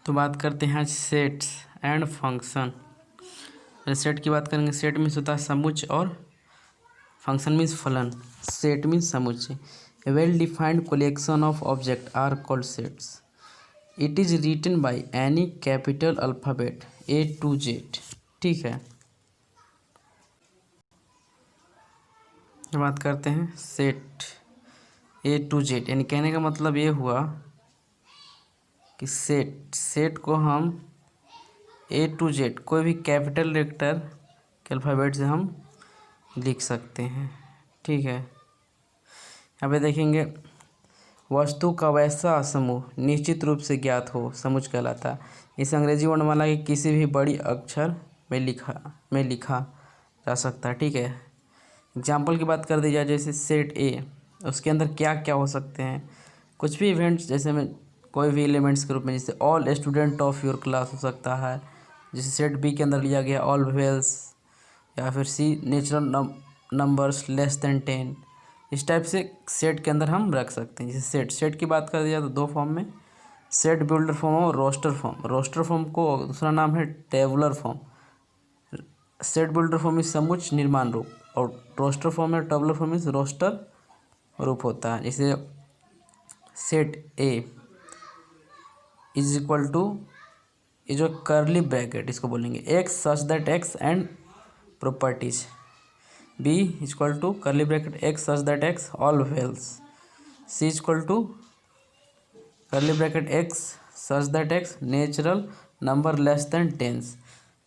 तो बात करते हैं आज सेट्स एंड फंक्शन। सेट की बात करेंगे। सेट मीन्स होता है समुच्चय और फंक्शन मीन्स फलन। सेट मीन्स समुच्चय। A well defined collection of object are called sets. It is written by any capital alphabet A to Z। ठीक है, बात करते हैं सेट A to Z, यानी कहने का मतलब ये हुआ कि सेट को हम A to Z कोई भी कैपिटल लेटर के अल्फ़ाबेट से हम लिख सकते हैं। ठीक है, यहाँ पे देखेंगे वस्तु का वैसा समूह निश्चित रूप से ज्ञात हो समुच्चय कहलाता है। इस अंग्रेजी वर्णमाला के किसी भी बड़ी अक्षर में लिखा जा सकता है। ठीक है, एग्जाम्पल की बात कर दी जाए जैसे सेट ए, उसके अंदर क्या क्या हो सकते हैं, कुछ भी इवेंट्स जैसे में कोई भी एलिमेंट्स के रूप में, जैसे all student of your class हो सकता है। जैसे सेट बी के अंदर लिया गया ऑल वेल्स, या फिर C natural numbers less than 10। इस टाइप से सेट के अंदर हम रख सकते हैं। जैसे सेट की बात कर दिया तो दो फॉर्म में, सेट बिल्डर फॉर्म और रोस्टर फॉर्म। रोस्टर फॉर्म को दूसरा नाम है tabular form. Set builder form is समुच्चय निर्माण रूप, और रोस्टर फॉर्म है टेबुलर फॉर्म इज रोस्टर रूप होता है। जैसे set A is equal to, ये जो कर्ली ब्रैकेट इसको बोलेंगे x such that x and properties. B is equal to curly bracket x such that x all vowels. C is equal to curly bracket x such that x natural number less than 10।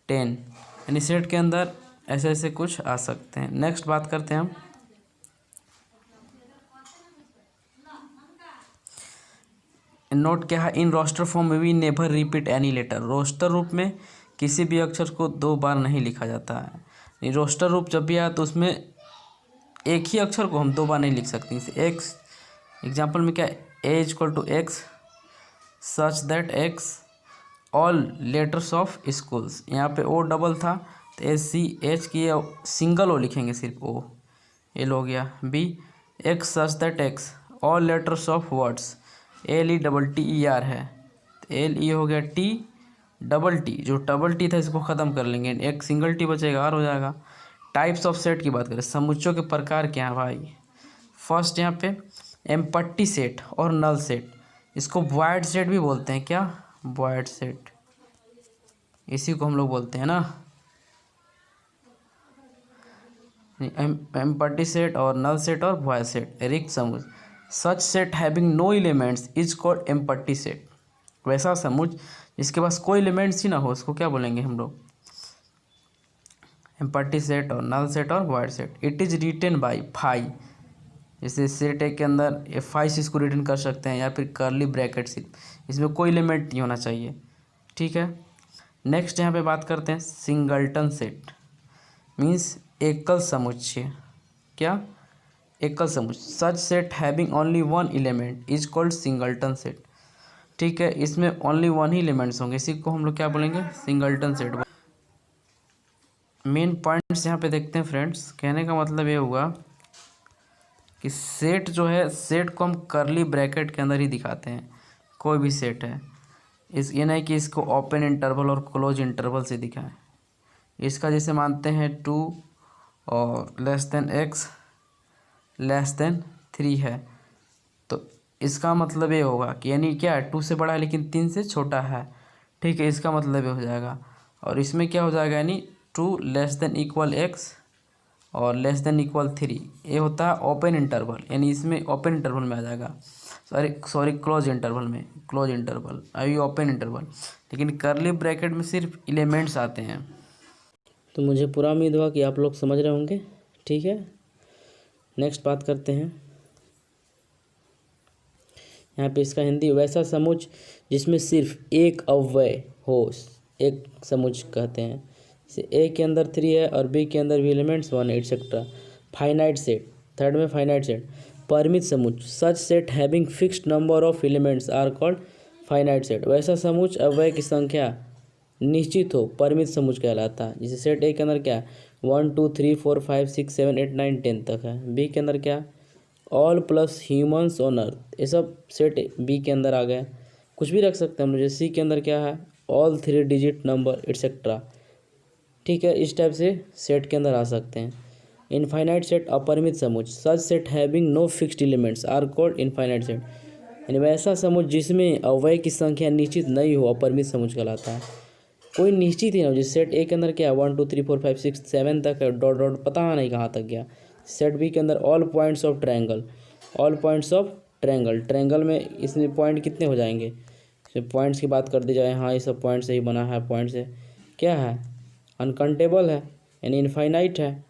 यानी set के अंदर ऐसे ऐसे कुछ आ सकते हैं। Next बात करते हैं हम नोट क्या है, इन रोस्टर फॉर्म में we never repeat any letter. Roster रूप में किसी भी अक्षर को दो बार नहीं लिखा जाता है। रोस्टर रूप जब भी आया तो उसमें एक ही अक्षर को हम दो बार नहीं लिख सकते। जैसे एक्स, एग्जाम्पल में क्या है, A is equal to X such that x all letters of schools. यहाँ पे ओ डबल था तो SCH की सिंगल ओ लिखेंगे, सिर्फ ओ, एल हो गया। B x such that x all letters of words, LETTER है तो LE हो गया, T डबल टी, जो डबल टी था इसको ख़त्म कर लेंगे, एक सिंगल टी बचेगा, आर हो जाएगा। टाइप्स ऑफ सेट की बात करें, समुच्चयों के प्रकार क्या हैं भाई। फर्स्ट यहाँ पे एम्पटी सेट और नल सेट, इसको वॉइड सेट भी बोलते हैं। क्या, वॉइड सेट, इसी को हम लोग बोलते हैं ना, एम्पटी सेट और नल सेट और वॉइड सेट, रिक्त समुच्चय। Such set having no elements is called empty set. वैसा समुच्चय जिसके पास कोई एलिमेंट्स ही ना हो उसको क्या बोलेंगे हम लोग, एम्पटी सेट और नल सेट और void set. It is written by phi, जैसे सेट ए के अंदर F5 से इसको रिटर्न कर सकते हैं, या फिर कर्ली ब्रैकेट सिर्फ, इसमें कोई एलिमेंट नहीं होना चाहिए। ठीक है, नेक्स्ट यहाँ पे बात करते हैं सिंगल्टन सेट, मीन्स एकल समुच्चय। क्या, एकल समुच्चय। Such set having only one element is called singleton set. ठीक है, इसमें ओनली वन ही एलिमेंट्स होंगे, इसी को हम लोग क्या बोलेंगे, सिंगल्टन सेट। मेन पॉइंट्स यहाँ पे देखते हैं फ्रेंड्स। कहने का मतलब ये हुआ कि सेट जो है, सेट को हम कर्ली ब्रैकेट के अंदर ही दिखाते हैं। कोई भी सेट है, इस ये नहीं कि इसको ओपन इंटरवल और क्लोज इंटरवल से दिखाएं। इसका जैसे मानते हैं 2 और less then x less than 3 है, तो इसका मतलब ये होगा कि यानी क्या है, 2 से बड़ा है लेकिन 3 से छोटा है। ठीक है, इसका मतलब ये हो जाएगा। और इसमें क्या हो जाएगा, यानी 2 लेस देन इक्वल x और लेस देन इक्वल 3, ये होता है ओपन इंटरवल, यानी इसमें ओपन इंटरवल में आ जाएगा। सॉरी क्लोज इंटरवल में, क्लोज इंटरवल अभी ओपन इंटरवल, लेकिन कर्ली ब्रैकेट में सिर्फ एलिमेंट्स आते हैं। तो मुझे पूरा उम्मीद हुआ कि आप लोग समझ रहे होंगे। ठीक है, नेक्स्ट बात करते हैं यहाँ पे इसका हिंदी। वैसा समुच्चय जिसमें सिर्फ एक अव्यय हो, एक समुच्चय कहते हैं। जैसे ए के अंदर 3 है और बी के अंदर भी elements 1 etcetera. Finite set, third में फाइनाइट सेट। परिमित समुच्चय, such set having fixed number of elements are called finite set. वैसा समुच्चय अव्यय की संख्या निश्चित हो परिमित समुच्चय कहलाता है। जैसे सेट ए के अंदर क्या 1 2 3 4 5 6 7 8 9 10 तक है। बी के अंदर क्या all plus humans on earth, ये सब सेट बी के अंदर आ गए। कुछ भी रख सकते हैं हम लोग। जैसे सी के अंदर क्या है, ऑल 3 डिजिट नंबर एटसेट्रा। ठीक है, इस टाइप से सेट के अंदर आ सकते हैं। इनफाइनाइट सेट, अपरिमित समुच्चय। Such set having no fixed elements are called infinite set. यानी वैसा समुच्चय जिसमें अवयव की संख्या निश्चित नहीं हो, अपरिमित समुच्चय कहलाता है। कोई निश्चित ही ना हो, जैसे सेट ए के अंदर क्या है 1 2 3 4 5 6 7 तक है, डॉट डॉट पता नहीं कहाँ तक गया। सेट बी के अंदर all points of triangle, all points of triangle, triangle में इसमें पॉइंट कितने हो जाएंगे, इसमें पॉइंट्स की बात कर दी जाए, हाँ ये सब पॉइंट से ही बना है, पॉइंट से क्या है, अनकाउंटेबल है यानी इनफाइनाइट है।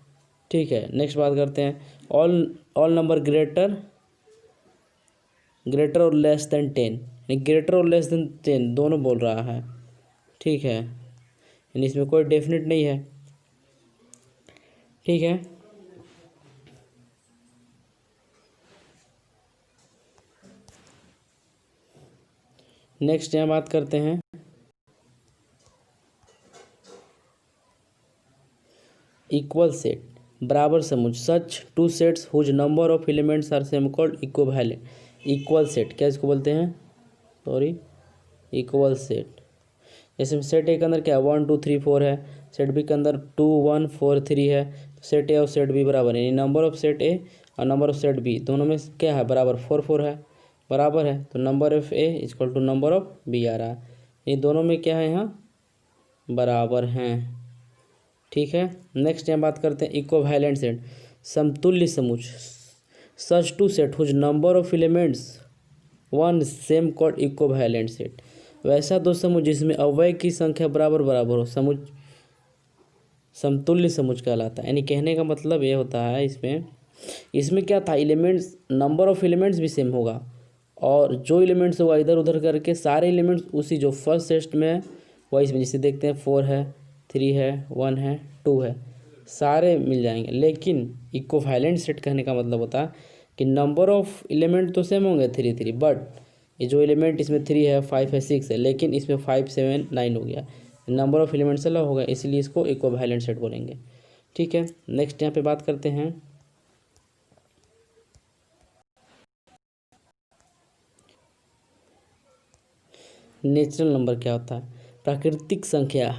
ठीक है, नेक्स्ट बात करते हैं, ऑल ऑल नंबर ग्रेटर और लेस देन 10, यानी ग्रेटर और लेस देन 10 दोनों बोल रहा है। ठीक है, यानी इसमें कोई डेफिनेट नहीं है। ठीक है, नेक्स्ट यहाँ बात करते हैं इक्वल सेट, बराबर समुच्चय। Such two sets whose number of elements are same called equivalent. Equal set क्या इसको बोलते हैं, सॉरी, इक्वल सेट। जैसे सेट ए के अंदर क्या है 1 2 3 4 है, सेट बी के अंदर 2 1 4 3 है, तो सेट ए और सेट बी बराबर है, यानी नंबर ऑफ सेट ए और नंबर ऑफ सेट बी दोनों में क्या है, बराबर 4 4 है, बराबर है, तो number of A equal to number of B आ रहा है। ये दोनों में क्या है, यहाँ बराबर हैं। ठीक है, नेक्स्ट यहाँ बात करते हैं इक्विवेलेंट सेट, समतुल्य समुच्चय। Such two set whose number of elements one same called equivalent set. वैसा दो समुच्चय जिसमें अवयव की संख्या बराबर बराबर हो, समुच्चय समतुल्य समुच्चय कहलाता है। यानी कहने का मतलब ये होता है, इसमें क्या था, एलिमेंट्स, नंबर ऑफ एलिमेंट्स भी सेम होगा, और जो एलिमेंट्स होगा इधर उधर करके सारे एलिमेंट्स उसी जो फर्स्ट सेट में है वही इसमें, जैसे देखते हैं 4 है, 3 है, 1 है, 2 है, सारे मिल जाएंगे। लेकिन इक्विवेलेंट सेट कहने का मतलब होता है कि नंबर ऑफ एलिमेंट तो सेम होंगे 3 3, बट ये जो एलिमेंट इसमें 3 है, 5 है, 6 है, लेकिन इसमें 5 7 9 हो गया, नंबर ऑफ एलिमेंट्स अलग हो गया, इसलिए इसको इक्विवेलेंट सेट बोलेंगे। ठीक है, नेक्स्ट यहाँ पे बात करते हैं नेचुरल नंबर क्या होता है। प्राकृतिक संख्या,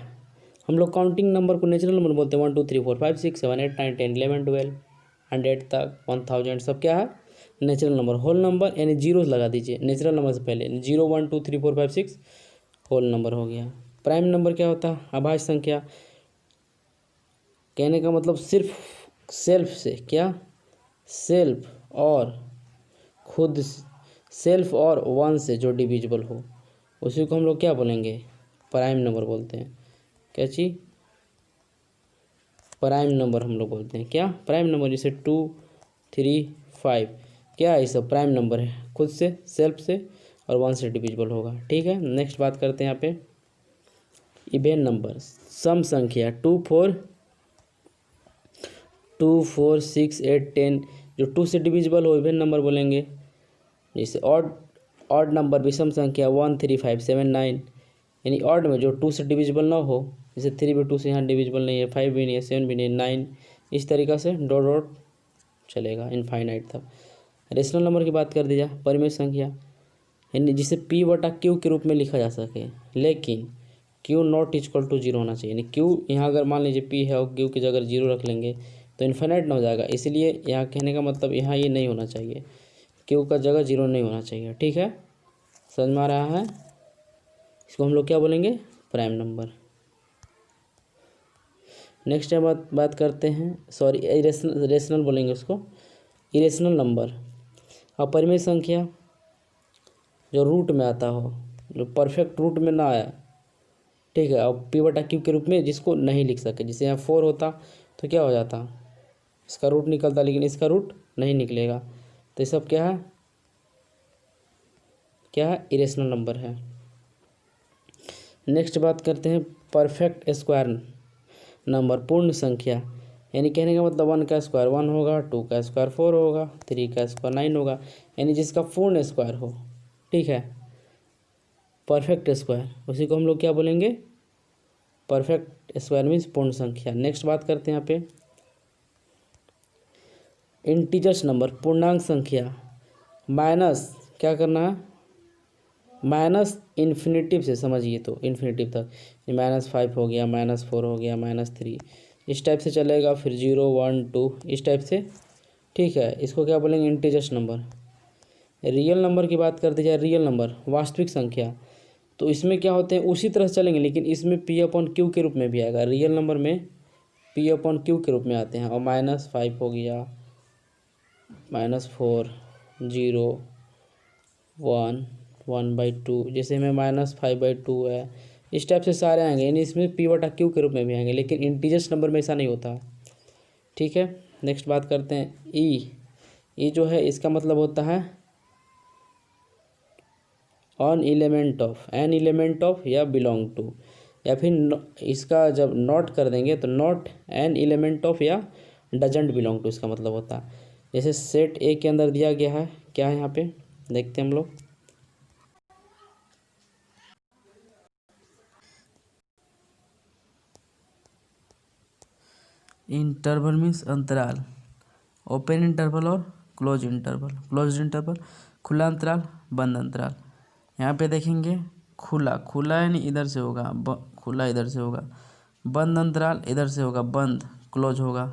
हम लोग काउंटिंग नंबर को नेचुरल नंबर बोलते हैं। 1 2 3 4 5 6 7 8 9 10 11 12 100 तक 1000 सब क्या है, नेचुरल नंबर। होल नंबर यानी जीरो लगा दीजिए नेचुरल नंबर से पहले, 0 1 2 3 4 5 6 होल नंबर हो गया। प्राइम नंबर क्या होता है, अभाज्य संख्या। कहने का मतलब सिर्फ सेल्फ से, क्या, सेल्फ और खुद, सेल्फ और वन से जो डिविजिबल हो उसी को हम लोग क्या बोलेंगे, प्राइम नंबर बोलते हैं। क्या चीज, प्राइम नंबर हम लोग बोलते हैं। क्या प्राइम नंबर, जैसे 2 3 5 क्या है, ये सब प्राइम नंबर है, खुद से, सेल्फ से और वन से डिविजिबल होगा। ठीक है, नेक्स्ट बात करते हैं यहाँ पे इवेन नंबर, सम संख्या 2 4 6 8 10 जो 2 से डिविजिबल हो इवेन नंबर बोलेंगे। जैसे ऑड नंबर विषम संख्या 1 3 5 7 9, यानी ऑड में जो 2 से डिविजिबल ना हो, जैसे 3 भी 2 से यहाँ डिविजिबल नहीं है, 5 भी नहीं है, 7 भी नहीं है, 9, इस तरीक़ा से डॉट डॉट चलेगा इनफाइनाइट तक। रेशनल नंबर की बात कर दी जाए, परिमेय संख्या, यानी जिसे P बटा Q के रूप में लिखा जा सके, लेकिन Q नॉट इक्वल टू 0 होना चाहिए। यानी Q यहाँ अगर मान लीजिए P है और Q की जगह 0 रख लेंगे तो इन्फाइनाइट ना हो जाएगा, इसलिए यहाँ कहने का मतलब यहाँ ये नहीं होना चाहिए, Q का जगह 0 नहीं होना चाहिए। ठीक है, समझ में आ रहा है, इसको हम लोग क्या बोलेंगे, प्राइम नंबर। नेक्स्ट बात करते हैं, सॉरी रेशनल बोलेंगे उसको, इरेशनल नंबर, अपरिमेय संख्या जो रूट में आता हो, जो परफेक्ट रूट में ना आया। ठीक है, और P बटा Q के रूप में जिसको नहीं लिख सके, जैसे यहाँ 4 होता तो क्या हो जाता, इसका रूट निकलता, लेकिन इसका रूट नहीं निकलेगा, तो ये सब क्या है, इरेशनल नंबर है। नेक्स्ट बात करते हैं परफेक्ट स्क्वायर नंबर, पूर्ण संख्या, यानी कहने का मतलब 1 का स्क्वायर 1 होगा, 2 का स्क्वायर 4 होगा, 3 का स्क्वायर 9 होगा, यानी जिसका पूर्ण स्क्वायर हो। ठीक है, परफेक्ट स्क्वायर, उसी को हम लोग क्या बोलेंगे, परफेक्ट स्क्वायर मीन्स पूर्ण संख्या। नेक्स्ट बात करते हैं यहाँ पे इंटीजर्स नंबर, पूर्णांक संख्या, माइनस क्या करना है, माइनस इन्फिनेटिव से समझिए, तो इन्फिनेटिव तक -5 हो गया, -4 हो गया, -3 इस टाइप से चलेगा, फिर 0 1 2 इस टाइप से। ठीक है, इसको क्या बोलेंगे, इंटीजर्स नंबर। रियल नंबर की बात कर दी जाए, रियल नंबर वास्तविक संख्या, तो इसमें क्या होते हैं उसी तरह से चलेंगे, लेकिन इसमें P/Q के रूप में भी आएगा। रियल नंबर में P/Q के रूप में आते हैं। और -5 हो गया, -4 0 1 1/2, जैसे में -5/2 है, इस टाइप से सारे आएंगे, यानी इसमें P/Q के रूप में भी आएंगे, लेकिन इंटीजर्स नंबर में ऐसा नहीं होता। ठीक है, नेक्स्ट बात करते हैं ई जो है इसका मतलब होता है एन एलिमेंट ऑफ या बिलोंग टू, या फिर इसका जब नॉट कर देंगे तो नॉट एन एलिमेंट ऑफ या डजंट बिलोंग टू इसका मतलब होता है। जैसे सेट ए के अंदर दिया गया है, क्या है यहाँ पे देखते हैं हम लोग। इंटरवल मीन्स अंतराल, ओपन इंटरवल और क्लोज इंटरवल खुला अंतराल, बंद अंतराल। यहाँ पे देखेंगे खुला यानी इधर से होगा, खुला इधर से होगा, बंद अंतराल इधर से होगा, बंद क्लोज होगा।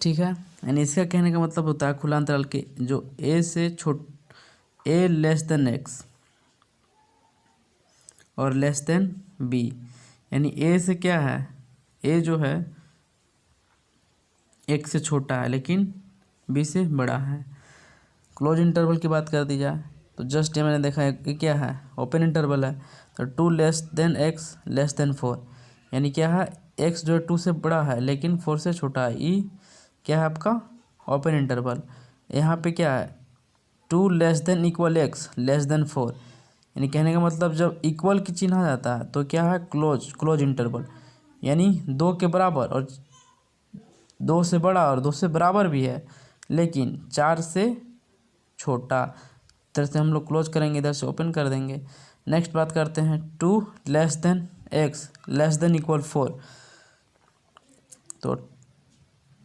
ठीक है, यानी इसका कहने का मतलब होता है खुला अंतराल के जो ए से ए लेस देन एक्स और लेस देन बी, यानी ए से क्या है, ए जो है एक से छोटा है लेकिन बी से बड़ा है। क्लोज इंटरवल की बात कर दी जाए तो जस्ट ये मैंने देखा है कि क्या है, ओपन इंटरवल है, तो 2 less than X less than 4, यानी क्या है एक्स जो है 2 से बड़ा है लेकिन 4 से छोटा है। ई क्या है आपका ओपन इंटरवल। यहाँ पे क्या है 2 less than equal x less than 4, यानी कहने का मतलब जब इक्वल की चिन्ह आ जाता है तो क्या है क्लोज इंटरवल, यानी 2 के बराबर और 2 से बड़ा और 2 से बराबर भी है लेकिन 4 से छोटा। इधर से हम लोग क्लोज करेंगे, इधर से ओपन कर देंगे। नेक्स्ट बात करते हैं 2 less than X less than equal 4, तो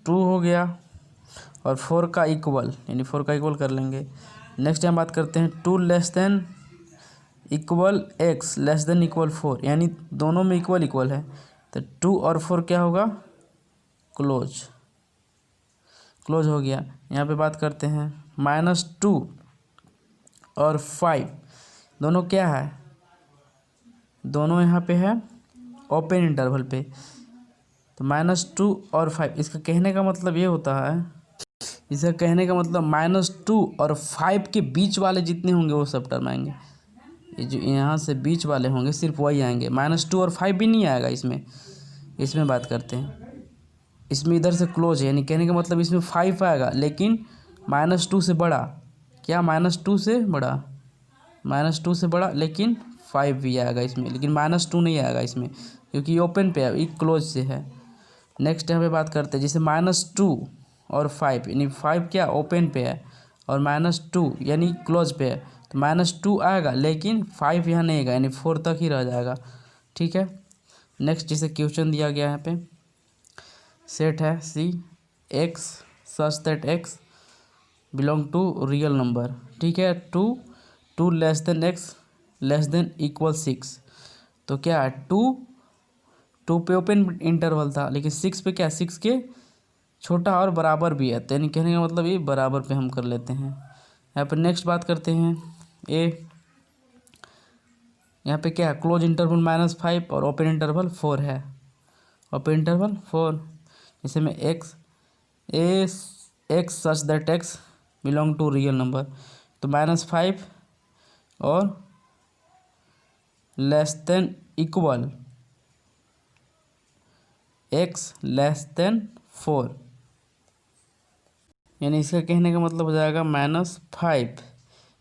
2 हो गया और 4 का इक्वल, यानी 4 का इक्वल कर लेंगे। नेक्स्ट हम बात करते हैं 2 less than equal x less than equal 4, यानी दोनों में इक्वल है, तो 2 और 4 क्या होगा क्लोज हो गया। यहाँ पे बात करते हैं -2 और 5 दोनों क्या है, दोनों यहाँ पे है ओपन इंटरवल पे, तो -2 और 5 इसका कहने का मतलब ये होता है, इसका कहने का मतलब -2 और 5 के बीच वाले जितने होंगे वो सब टर्म आएंगे। ये जो यहाँ से बीच वाले होंगे सिर्फ वही आएंगे, -2 और 5 भी नहीं आएगा इसमें बात करते हैं। इसमें इधर से क्लोज है, यानी कहने का मतलब इसमें 5 आएगा लेकिन -2 से बड़ा, क्या -2 से बड़ा लेकिन 5 भी आएगा इसमें, लेकिन -2 नहीं आएगा इसमें क्योंकि ओपन पे है, ये क्लोज से है। नेक्स्ट यहाँ पे बात करते हैं जैसे -2 और 5, यानी 5 क्या ओपन पे है और -2 यानी क्लोज पे है, तो -2 आएगा लेकिन 5 यहाँ नहीं आएगा, यानी 4 तक ही रह जाएगा। ठीक है, नेक्स्ट जैसे क्वेश्चन दिया गया यहाँ पे सेट है C X such that x belong to real number. ठीक है, 2 less than X less than equal 6, तो क्या है 2 पे ओपन इंटरवल था लेकिन 6 पे क्या 6 के छोटा और बराबर भी है, तो यानी कहने का मतलब ये बराबर पे हम कर लेते हैं। यहाँ पर नेक्स्ट बात करते हैं ए, यहाँ पे क्या है क्लोज इंटरवल -5 और ओपन इंटरवल 4 है, ओपन इंटरवल 4, जैसे में x such that x belong to real number, तो -5 और less than equal x less than 4, यानी इसका कहने का मतलब हो जाएगा -5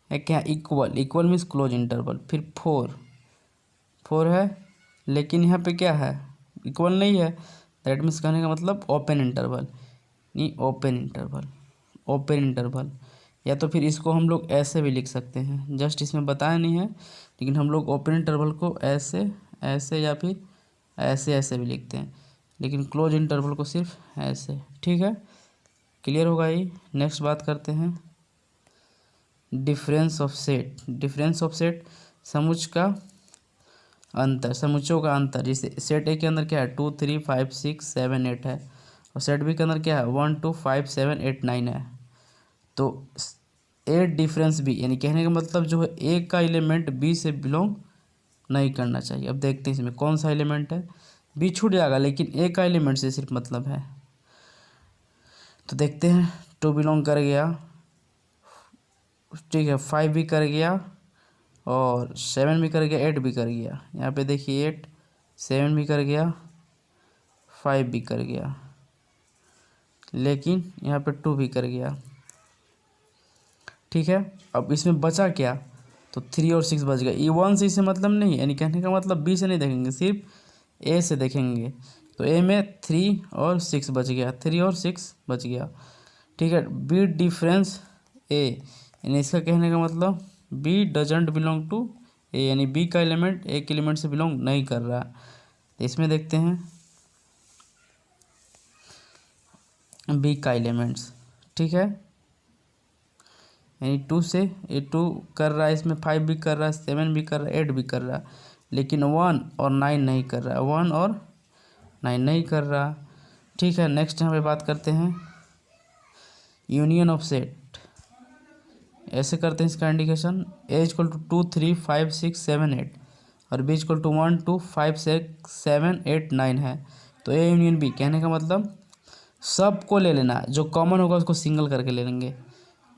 है क्या इक्वल मीन्स क्लोज इंटरवल, फिर 4 है लेकिन यहाँ पे क्या है इक्वल नहीं है, दैट मीन्स कहने का मतलब ओपन इंटरवल, नहीं ओपन इंटरवल। या तो फिर इसको हम लोग ऐसे भी लिख सकते हैं, जस्ट इसमें बताया नहीं है लेकिन हम लोग ओपन इंटरवल को ऐसे या फिर ऐसे भी लिखते हैं, लेकिन क्लोज इंटरवल को सिर्फ ऐसे। ठीक है, क्लियर होगा ये। नेक्स्ट बात करते हैं difference of set, difference of set समुच्च का अंतर, समुच्चों का अंतर। जैसे सेट ए के अंदर क्या है 2 3 5 6 7 8 है, और सेट बी के अंदर क्या है 1 2 5 7 8 9 है। तो ए डिफरेंस बी, यानी कहने का मतलब जो है ए का एलिमेंट बी से बिलोंग नहीं करना चाहिए। अब देखते हैं इसमें कौन सा एलिमेंट है, बी छूट जाएगा लेकिन ए का एलिमेंट से सिर्फ मतलब है। तो देखते हैं 2 बिलोंग कर गया, ठीक है, 5 भी कर गया, और 7 भी कर गया, 8 भी कर गया। यहाँ पे देखिए 8 7 भी कर गया, 5 भी कर गया, लेकिन यहाँ पे 2 भी कर गया, ठीक है। अब इसमें बचा क्या, तो 3 और 6 बच गया। ई 1 से इसे मतलब नहीं, यानी कहने का मतलब बी से नहीं देखेंगे, सिर्फ ए से देखेंगे। तो ए में 3 और 6 बच गया, 3 और 6 बच गया, ठीक है। बी डिफरेंस ए, यानी इसका कहने का मतलब बी डजेंट बिलोंग टू ए, यानी बी का एलिमेंट ए के एलिमेंट से बिलोंग नहीं कर रहा। तो इसमें देखते हैं बी का एलिमेंट्स, ठीक है, यानी 2 से ए 2 कर रहा है, इसमें 5 भी कर रहा है, 7 भी कर रहा है, 8 भी कर रहा है, लेकिन 1 और 9 नहीं कर रहा है, 1 और 9 नहीं कर रहा, ठीक है। नेक्स्ट यहाँ पे बात करते हैं यूनियन ऑफ सेट। ऐसे करते हैं इसका इंडिकेशन, ए इक्वल टू 2 3 5 6 7 8 और बी इक्वल टू 1 2 5 6 7 8 9 है। तो ए यूनियन बी, कहने का मतलब सबको ले लेना है, जो कॉमन होगा उसको सिंगल करके ले लेंगे।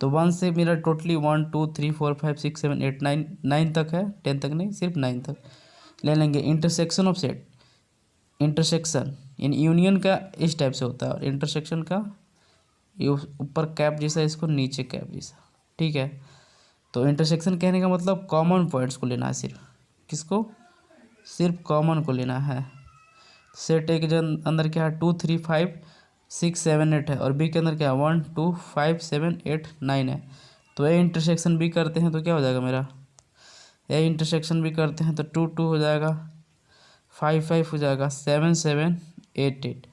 तो 1 से मेरा टोटली 1 2 3 4 5 6 7 8 9 9 तक है, 10 तक नहीं, सिर्फ 9 तक ले लेंगे। Intersection of set, intersection in union का इस टाइप से होता है, और इंटरसेक्शन का ये ऊपर कैप जैसा, इसको नीचे कैप जैसा, ठीक है। तो इंटरसेक्शन कहने का मतलब कॉमन पॉइंट्स को लेना है, सिर्फ किसको, सिर्फ कॉमन को लेना है। सेट ए के अंदर क्या है 2 3 5 6 7 8 है, और बी के अंदर क्या है 1 2 5 7 8 9 है। तो ए इंटरसेक्शन बी करते हैं तो क्या हो जाएगा मेरा, ए इंटरसेक्शन भी करते हैं तो 2 2 हो जाएगा, 5 5 हो जाएगा, 7 7 8 8।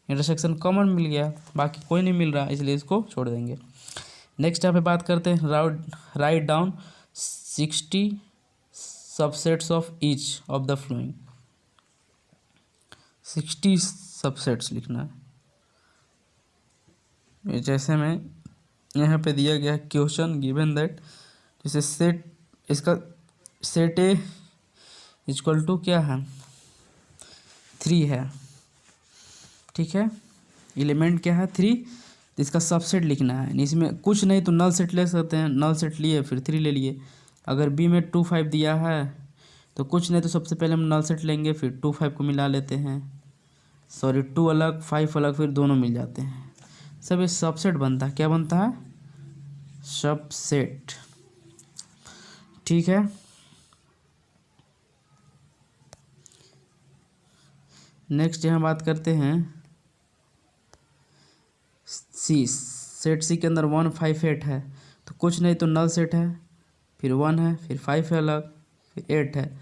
इंटरसेक्शन कॉमन मिल गया, बाकी कोई नहीं मिल रहा, इसलिए इसको छोड़ देंगे। नेक्स्ट यहाँ पे बात करते हैं write down 60 subsets of each of the flowing. 60 subsets लिखना है। जैसे में यहाँ पे दिया गया क्वेश्चन गिवन दैट, जैसे सेट, इसका सेट ए इक्वल टू क्या है 3 है, ठीक है, एलिमेंट क्या है 3, इसका सबसेट लिखना है। इसमें कुछ नहीं तो नल सेट ले सकते हैं, नल सेट लिए फिर 3 ले लिए। अगर बी में 2 5 दिया है तो कुछ नहीं तो सबसे पहले हम नल सेट लेंगे, फिर 2 5 को मिला लेते हैं, सॉरी 2 अलग 5 अलग, फिर दोनों मिल जाते हैं, सब ये सबसेट बनता है। क्या बनता है, सबसेट, ठीक है। नेक्स्ट यहाँ बात करते हैं सी, सेट सी के अंदर 1 5 8 है, तो कुछ नहीं तो नल सेट है, फिर 1 है, फिर 5 है अलग, फिर 8 है,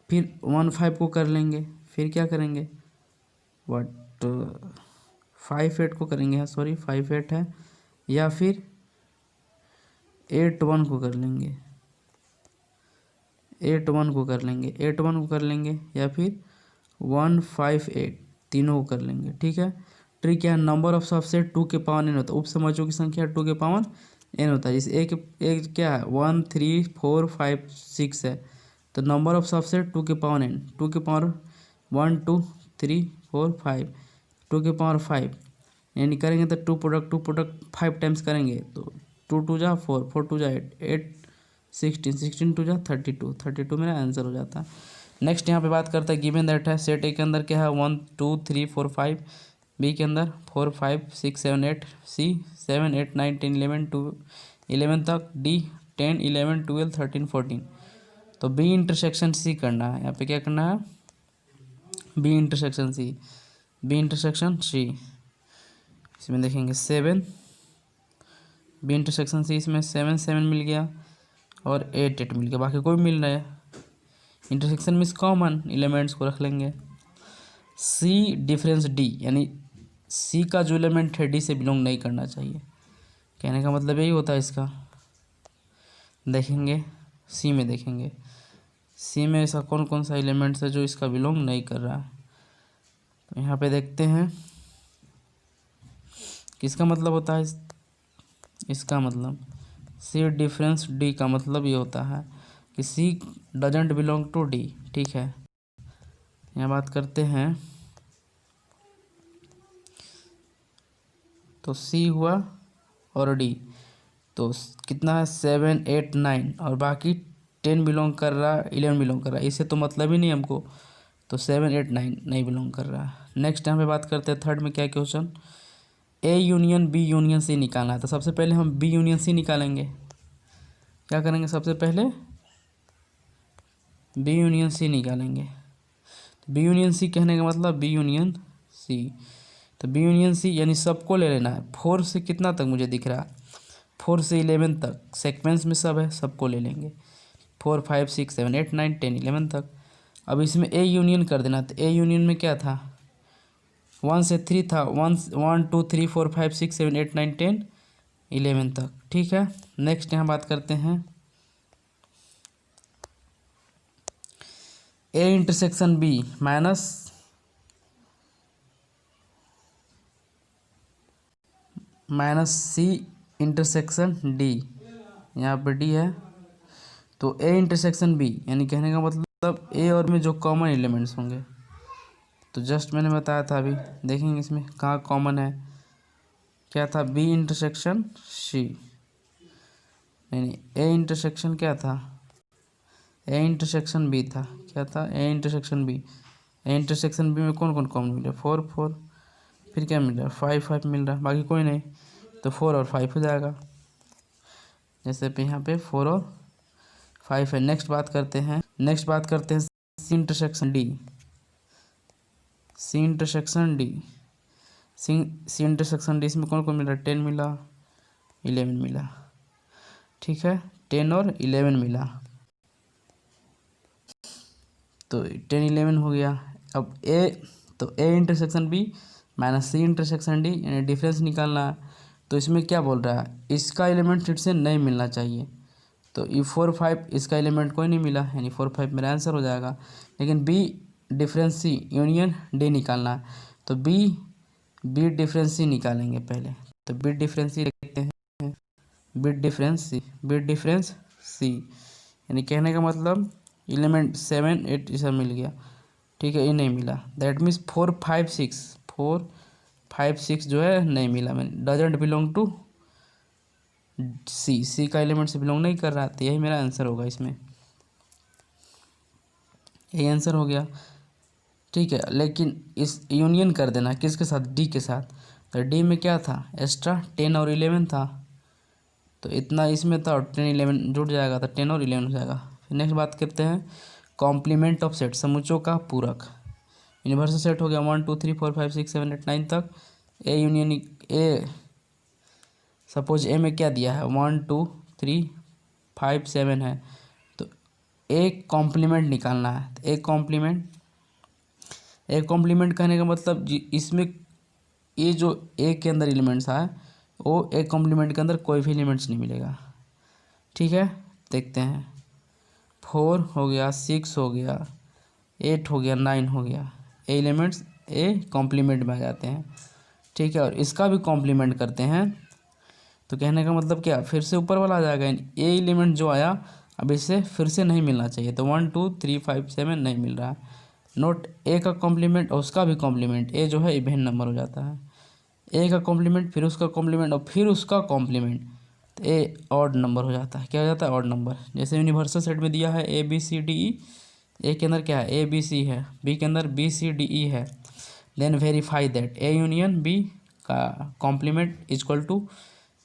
फिर 1 5 को कर लेंगे, फिर क्या करेंगे 5 8 को करेंगे, सॉरी 5 8 है, या फिर 8 1 को कर लेंगे, 8 1 को कर लेंगे, 8 1 को कर लेंगे, या फिर 1 5 8 तीनों को कर लेंगे, ठीक है। ट्रिक क्या है, नंबर ऑफ सबसेट 2 के पावर n होता है, उप समूहों की संख्या 2 के पावर n होता है। जैसे एक क्या है 1 3 4 5 6 है, तो नंबर ऑफ सबसेट 2 के पावर n, 2 के पावर 1 2 3 4 5, 2 के पावर 5, यानी करेंगे तो 2 प्रोडक्ट 5 टाइम्स करेंगे तो 2 2 जा 4 4 2 जा 8 8 16 16 2 जा 32 32 मेरा आंसर हो जाता है। नेक्स्ट यहाँ पे बात करता है गिवन दैट है, सेट ए के अंदर क्या है 1 2 3 4 5, बी के अंदर 4 5 6 7 8, सी 7 8 9 10 11 2 11 तक, डी 10 11 12 13 14। तो बी इंटरसेक्शन सी करना है, यहाँ पे क्या करना है, B intersection C, B intersection C, इसमें देखेंगे 7, बी इंटरसेक्शन सी, इसमें 7 7 मिल गया और 8 8 मिल गया, बाकी कोई मिल रहा है। इंटरसेक्शन मीन्स कॉमन एलिमेंट्स को रख लेंगे। सी डिफरेंस डी, यानी सी का जो एलिमेंट है डी से बिलोंग नहीं करना चाहिए, कहने का मतलब यही होता है इसका। देखेंगे, सी में देखेंगे, सी में ऐसा कौन कौन सा एलिमेंट्स है जो इसका बिलोंग नहीं कर रहा है। तो यहाँ पे देखते हैं किसका मतलब होता है इसका मतलब सी डिफरेंस डी का मतलब ये होता है कि सी डजेंट बिलोंग टू डी। ठीक है, यहाँ बात करते हैं तो सी हुआ और डी, तो कितना है 7 8 9 और बाकी 10 बिलोंग कर रहा है, 11 बिलोंग कर रहा है, इससे तो मतलब ही नहीं हमको, तो 7 8 9 नहीं बिलोंग कर रहा है। नेक्स्ट यहाँ पे बात करते हैं थर्ड में क्या question, A union B union C निकालना है। तो सबसे पहले हम बी यूनियन सी निकालेंगे। क्या करेंगे, सबसे पहले बी यूनियन सी निकालेंगे। तो बी यूनियन सी कहने का मतलब बी यूनियन सी, तो बी यूनियन सी यानी सबको ले लेना है। 4 से कितना तक मुझे दिख रहा है, 4 से 11 तक सेक्वेंस में सब है, सबको ले लेंगे। 4 5 6 7 8 9 10 11 तक। अब इसमें ए यूनियन कर देना, तो ए यूनियन में क्या था, 1 से 3 था, 1 2 3 4 5 6 7 8 9 10 11 तक। ठीक है, नेक्स्ट यहाँ बात करते हैं A intersection B minus C intersection D, यहाँ पर डी है, तो ए इंटरसेक्शन बी यानी कहने का मतलब ए और में जो कॉमन एलिमेंट्स होंगे, तो जस्ट मैंने बताया था अभी, देखेंगे इसमें कहाँ कॉमन है, क्या था बी इंटरसेक्शन सी, नहीं ए इंटरसेक्शन क्या था, ए इंटरसेक्शन बी था, क्या था A intersection B, A intersection B में कौन कौन कॉमन मिल रहा है 4 4, फिर क्या मिल रहा है 5 5 मिल रहा है, बाकी कोई नहीं, तो 4 और 5 हो जाएगा, जैसे पे यहाँ पे 4 और 5 है। नेक्स्ट बात करते हैं C intersection D, C intersection D, C intersection D इसमें कौन कौन मिला, 10 मिला 11 मिला। ठीक है, 10 और 11 मिला, तो 10 11 हो गया। अब ए, तो A intersection B minus C intersection D यानी डिफरेंस निकालना है। तो इसमें क्या बोल रहा है, इसका एलिमेंट फिर से नहीं मिलना चाहिए, तो ये 4 5 इसका एलिमेंट कोई नहीं मिला, यानी 4 5 मेरा आंसर हो जाएगा। लेकिन बी डिफरेंस सी यूनियन डी निकालना है, तो बी डिफरेंस सी निकालेंगे पहले, तो बी डिफरेंस सी लिखते हैं, बी डिफरेंस सी यानी कहने का मतलब एलिमेंट 7 8 ये सब मिल गया। ठीक है, ये नहीं मिला, दैट मीन्स 4 5 6 जो है नहीं मिला, मैंने डजेंट बिलोंग टू सी का एलिमेंट से बिलोंग नहीं कर रहा, तो यही मेरा आंसर होगा, इसमें यही आंसर हो गया। ठीक है, लेकिन इस यूनियन कर देना किसके साथ, डी के साथ, तो डी में क्या था एक्स्ट्रा 10 और 11 था, तो इतना इसमें था और 10 11 जुड़ जाएगा, तो 10 और 11 हो जाएगा। फिर नेक्स्ट बात करते हैं कॉम्प्लीमेंट ऑफ सेट, समुच्चों का पूरक। यूनिवर्सल सेट हो गया 1 2 3 4 5 6 7 8 9 तक, ए यूनियन ए, सपोज ए में क्या दिया है 1 2 3 5 7 है, तो एक कॉम्प्लीमेंट निकालना है, तो एक कॉम्प्लीमेंट कहने का मतलब इसमें ये जो ए के अंदर एलिमेंट्स आए वो एक कॉम्प्लीमेंट के अंदर कोई भी एलिमेंट्स नहीं मिलेगा। ठीक है, देखते हैं 4 हो गया 6 हो गया 8 हो गया 9 हो गया, ए एलिमेंट्स ए कॉम्प्लीमेंट में आ जाते हैं। ठीक है, और इसका भी कॉम्प्लीमेंट करते हैं, तो कहने का मतलब क्या, फिर से ऊपर वाला आ जाएगा, ए एलिमेंट जो आया अब इससे फिर से नहीं मिलना चाहिए, तो 1 2 3 5 7 नहीं मिल रहा है, नोट ए का कॉम्प्लीमेंट और उसका भी कॉम्प्लीमेंट, ए जो है इवेन नंबर हो जाता है, ए का कॉम्प्लीमेंट फिर उसका कॉम्प्लीमेंट और फिर उसका कॉम्प्लीमेंट, तो ए ऑड नंबर हो जाता है, क्या हो जाता है ऑड नंबर। जैसे यूनिवर्सल सेट में दिया है ए बी सी डी ई, ए के अंदर क्या है ए बी सी है, बी के अंदर बी सी डी ई है, then verify that A union B का complement equal to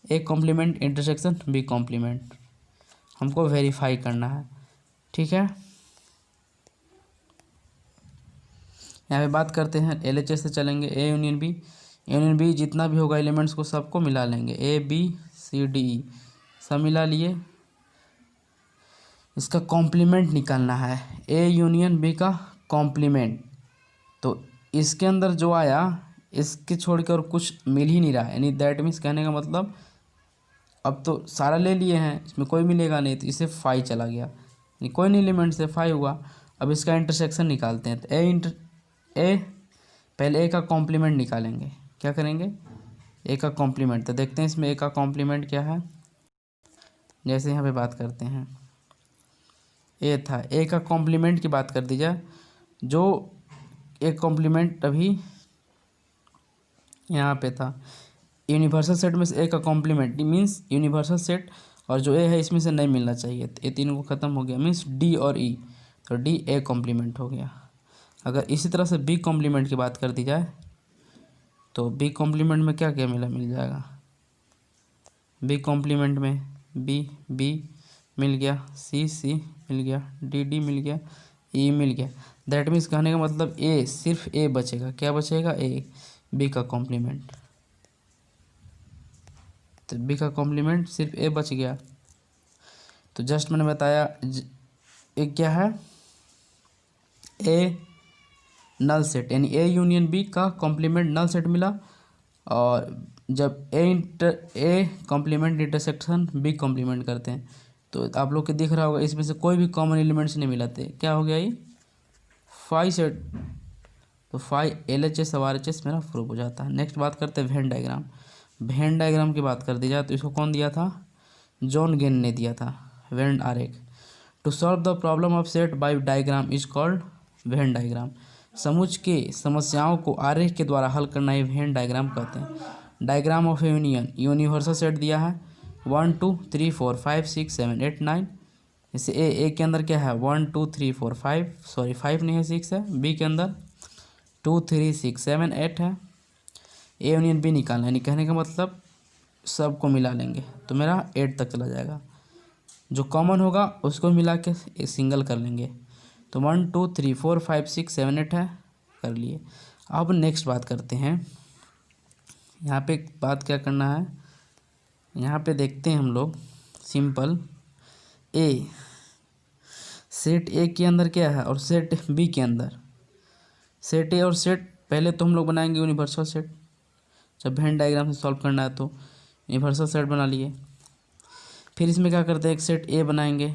A complement intersection B complement, हमको वेरीफाई करना है। ठीक है, यहाँ पे बात करते हैं LHS से चलेंगे, ए यूनियन बी जितना भी होगा एलिमेंट्स को सबको मिला लेंगे, ए बी सी डी ई सब मिला लिए, इसका कॉम्प्लीमेंट निकालना है, ए यूनियन बी का कॉम्प्लीमेंट, तो इसके अंदर जो आया इसके छोड़ के और कुछ मिल ही नहीं रहा, यानी दैट मीन्स कहने का मतलब अब तो सारा ले लिए हैं, इसमें कोई मिलेगा नहीं, तो इसे 5 चला गया, यानी कोई नहीं एलिमेंट से 5 हुआ। अब इसका इंटरसेक्शन निकालते हैं, तो ए पहले ए का कॉम्प्लीमेंट निकालेंगे। क्या करेंगे? ए का कॉम्प्लीमेंट। तो देखते हैं इसमें ए का कॉम्प्लीमेंट क्या है। जैसे यहाँ पे बात करते हैं, ए था, ए का कॉम्प्लीमेंट की बात कर दी जाए, जो एक कॉम्प्लीमेंट अभी यहाँ पे था, यूनिवर्सल सेट में से ए का कॉम्प्लीमेंट मीन्स यूनिवर्सल सेट, और जो ए है इसमें से नहीं मिलना चाहिए, तो ये तीनों को ख़त्म हो गया, मीन्स डी और ई, तो डी ए कॉम्प्लीमेंट हो गया। अगर इसी तरह से बी कॉम्प्लीमेंट की बात कर दी जाए, तो बी कॉम्प्लीमेंट में क्या क्या मिल जाएगा? बी कॉम्प्लीमेंट में बी मिल गया, सी मिल गया, डी मिल गया, ई मिल गया। दैट मीन्स कहने का मतलब ए, सिर्फ ए बचेगा। क्या बचेगा? ए, बी का कॉम्प्लीमेंट। तो बी का कॉम्प्लीमेंट सिर्फ ए बच गया। तो जस्ट मैंने बताया एक क्या है, ए नल सेट, यानी ए यूनियन बी का कॉम्प्लीमेंट नल सेट मिला। और जब A complement intersection B complement करते हैं, तो आप लोग को दिख रहा होगा इसमें से कोई भी कॉमन एलिमेंट्स नहीं मिलाते। क्या हो गया ये? 5 सेट। तो 5 LHS और RHS मेरा प्रूफ हो जाता है। नेक्स्ट बात करते हैं वेन डायग्राम। वेन डायग्राम की बात कर दी जाए, तो इसको कौन दिया था? जॉन गेन ने दिया था, वेन आरेख। To solve the problem of set by diagram is called Venn diagram. समुच्च के समस्याओं को आरेख के द्वारा हल करना ही वेन डायग्राम कहते हैं। Diagram of union, universal set दिया है 1 2 3 4 5 6 7 8 9। जैसे ए के अंदर क्या है? 1 2 3 4 5, सॉरी 5 नहीं है 6 है। बी के अंदर 2 3 6 7 8 है। ए यूनियन बी निकालना है, यानी कहने का मतलब सबको मिला लेंगे तो मेरा 8 तक चला जाएगा। जो कॉमन होगा उसको मिला के सिंगल कर लेंगे। तो 1 2 3 4 5 6 7 8 है, कर लिए। अब नेक्स्ट बात करते हैं, यहाँ पे बात क्या करना है, यहाँ पे देखते हैं हम लोग सिंपल ए, सेट ए के अंदर क्या है और सेट बी के अंदर। सेट ए और सेट, पहले तो हम लोग बनाएंगे यूनिवर्सल सेट, जब वेन डायग्राम से सॉल्व करना है तो यूनिवर्सल सेट बना लिए। फिर इसमें क्या करते हैं, एक सेट ए बनाएंगे,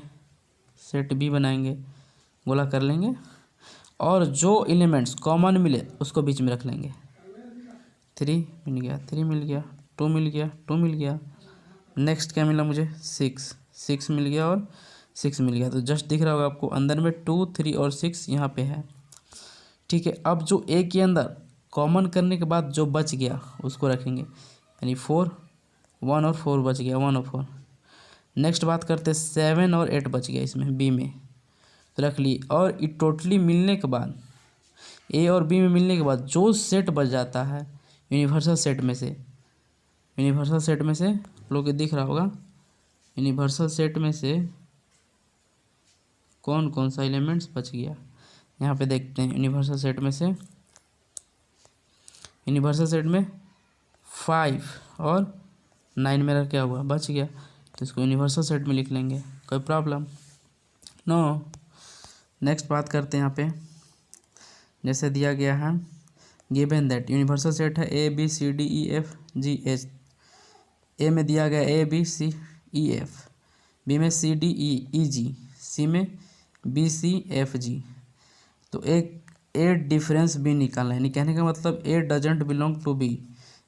सेट बी बनाएंगे, गोला कर लेंगे, और जो एलिमेंट्स कॉमन मिले उसको बीच में रख लेंगे। 3 मिल गया, 3 मिल गया, 2 मिल गया, 2 मिल गया। नेक्स्ट क्या मिला मुझे? 6 मिल गया और 6 मिल गया। तो जस्ट दिख रहा होगा आपको, अंदर में 2 3 और 6 यहाँ पे है। ठीक है, अब जो ए के अंदर कॉमन करने के बाद जो बच गया उसको रखेंगे, यानी 4 1 और 4 बच गया, 1 और 4। नेक्स्ट बात करते हैं 7 और 8 बच गया इसमें बी में, तो रख ली। और ये टोटली मिलने के बाद, ए और बी में मिलने के बाद जो सेट बच जाता है यूनिवर्सल सेट में से, यूनिवर्सल सेट में से लोग दिख रहा होगा, यूनिवर्सल सेट में से कौन कौन सा एलिमेंट्स बच गया यहाँ पे देखते हैं। यूनिवर्सल सेट में से, यूनिवर्सल सेट में 5 और 9 मेरा क्या हुआ? बच गया, तो इसको यूनिवर्सल सेट में लिख लेंगे, कोई प्रॉब्लम नो। नेक्स्ट बात करते हैं यहाँ पे, जैसे दिया गया है गिवन दैट, यूनिवर्सल सेट है A B C D E F G H. A में दिया गया A B C E F, B में सी डी ई ई जी, सी में बी सी एफ जी। तो एक ए डिफरेंस बी निकालना है, यानी कहने का मतलब ए डजेंट बिलोंग टू बी,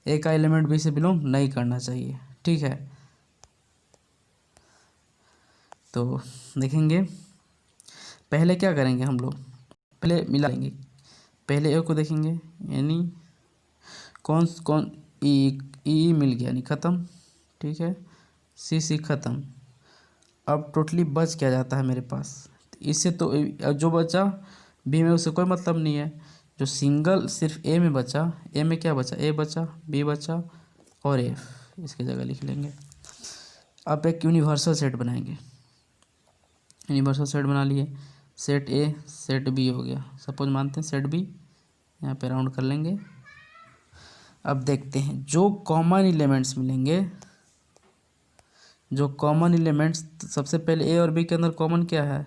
ए का एलिमेंट बी से बिलोंग नहीं करना चाहिए। ठीक है, तो देखेंगे पहले क्या करेंगे हम लोग, पहले मिला लेंगे, पहले ए को देखेंगे, यानी कौन कौन ई मिल गया, यानी ख़त्म। ठीक है, सी ख़त्म। अब टोटली बच क्या जाता है मेरे पास, इससे तो जो बचा बी में उससे कोई मतलब नहीं है। जो सिंगल सिर्फ ए में बचा, ए में क्या बचा? ए बचा, बी बचा और एफ इसकी जगह लिख लेंगे। अब एक यूनिवर्सल सेट बनाएंगे, यूनिवर्सल सेट बना लिए, सेट ए सेट बी हो गया, सपोज मानते हैं सेट बी, यहाँ पे राउंड कर लेंगे। अब देखते हैं जो कॉमन एलिमेंट्स मिलेंगे, जो कॉमन एलिमेंट्स, सबसे पहले ए और बी के अंदर कॉमन क्या है?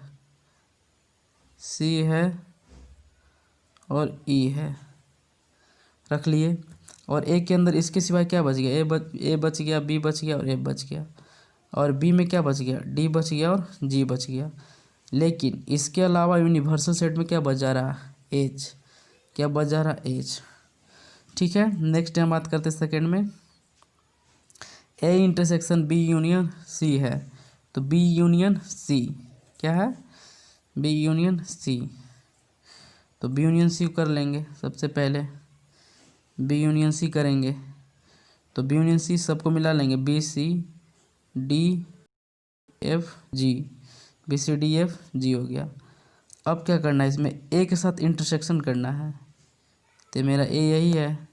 सी है और ई है, रख लिए। और ए के अंदर इसके सिवाय क्या बच गया? ए बच गया, बी बच गया और ए बच गया। और बी में क्या बच गया, डी बच गया और जी बच गया। लेकिन इसके अलावा यूनिवर्सल सेट में क्या बच जा रहा, एच, क्या बच जा रहा, एच। ठीक है, नेक्स्ट हम बात करते हैं सेकेंड में। A intersection B union C है, तो बी यूनियन सी क्या है, बी यूनियन सी। तो बी यूनियन सी कर लेंगे सबसे पहले, बी यूनियन सी करेंगे तो बी यूनियन सी सबको मिला लेंगे, B C D F G, B C D F G हो गया। अब क्या करना है, इसमें ए के साथ इंटरसेक्शन करना है, तो मेरा ए यही है,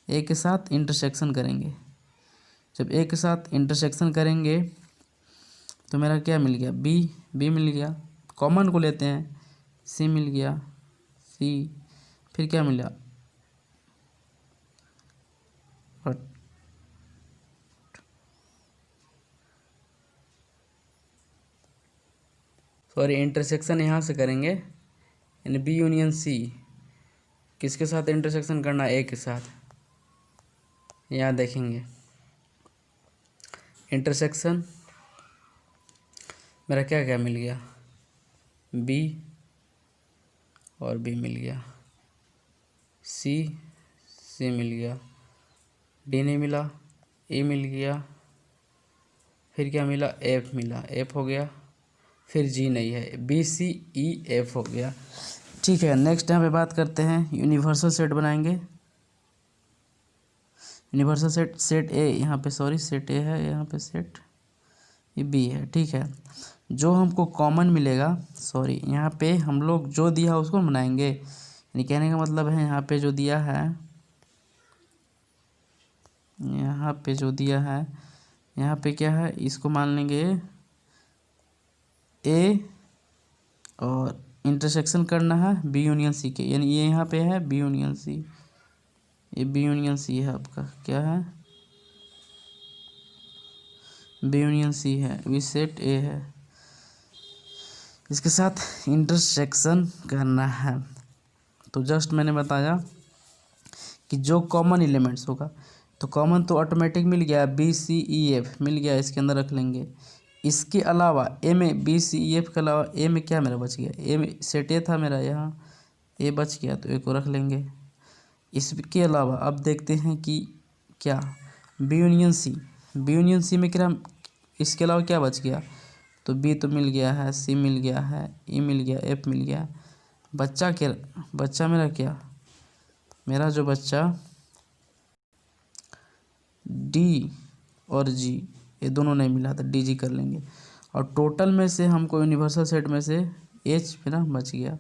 ए के साथ इंटरसेक्शन करेंगे। जब ए के साथ इंटरसेक्शन करेंगे तो मेरा क्या मिल गया, बी, बी मिल गया, कॉमन को लेते हैं, सी मिल गया, सी, फिर क्या मिला, सॉरी इंटरसेक्शन यहाँ से करेंगे, यानी बी यूनियन सी किसके साथ इंटरसेक्शन करना, ए के साथ। यहाँ देखेंगे इंटरसेक्शन मेरा क्या क्या मिल गया, बी और बी मिल गया, सी, सी मिल गया, डी नहीं मिला, ए मिल गया, फिर क्या मिला, एफ मिला, एफ हो गया, फिर जी नहीं है, बी सी ई एफ हो गया। ठीक है, नेक्स्ट यहाँ पे बात करते हैं, यूनिवर्सल सेट बनाएंगे। यूनिवर्सल सेट, सेट ए यहाँ पे, सॉरी सेट ए है यहाँ पे, सेट ये बी है। ठीक है, जो हमको कॉमन मिलेगा, सॉरी यहाँ पे हम लोग जो दिया उसको बनाएंगे, यानी कहने का मतलब है यहाँ पे जो दिया है, यहाँ पे जो दिया है, यहाँ पे क्या है, इसको मान लेंगे ए और इंटरसेक्शन करना है बी यूनियन सी के, यानी ये यहाँ पे है बी यूनियन सी, ये बी यूनियन सी है आपका, क्या है, बी यूनियन सी है, वी सेट ए है, इसके साथ इंटरसेक्शन करना है। तो जस्ट मैंने बताया कि जो कॉमन एलिमेंट्स होगा, तो कॉमन तो ऑटोमेटिक मिल गया, बी सी ई एफ मिल गया, इसके अंदर रख लेंगे। इसके अलावा ए में, बी सी ई एफ के अलावा ए में क्या मेरा बच गया, ए में सेट ए था मेरा, यहाँ ए बच गया तो ए को रख लेंगे। इसके अलावा अब देखते हैं कि क्या, B union C, B union C में क्या, इसके अलावा क्या बच गया, तो बी तो मिल गया है, सी मिल गया है, ई मिल गया, एफ मिल गया, बच्चा क्या, बच्चा मेरा क्या, मेरा जो बच्चा डी और जी, ये दोनों नहीं मिला था, डी जी कर लेंगे। और टोटल में से हमको यूनिवर्सल सेट में से एच मेरा बच गया।